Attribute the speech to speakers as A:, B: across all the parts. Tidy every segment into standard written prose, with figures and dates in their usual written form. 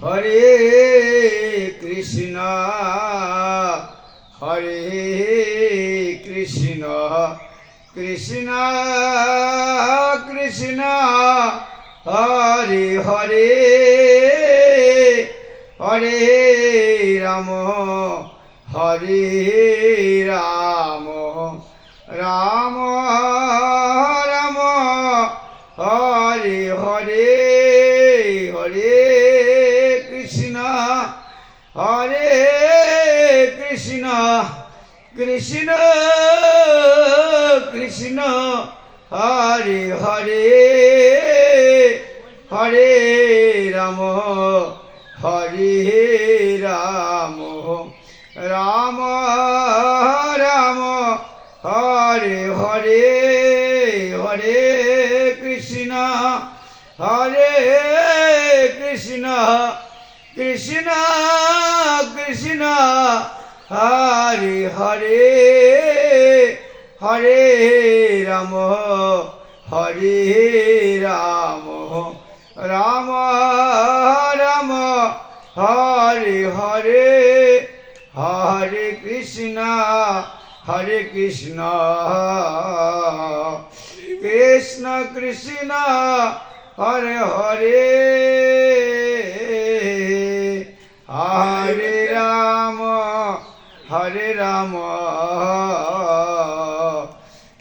A: Hare Krishna Hare Krishna Krishna Krishna Hare Hare Hare Ram Hare Ram Ram Ram Hare Hare Hare Krishna Hare Krishna Krishna Krishna Hare Hare Hare Ram Hare Ram Ram Ram Hare Hare Hare Krishna Hare Krishna Krishna Krishna Hare Hare Hare Ram Hare Ram Ram Ram Hare Hare Hare Krishna Krishna Krishna Hare Hare Hare Ram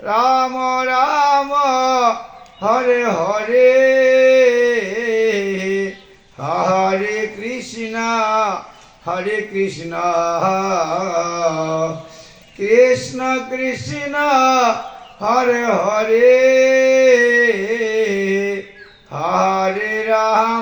A: Ram Ram Hare Hare Hare Krishna Krishna Krishna Hare Hare Hare Ram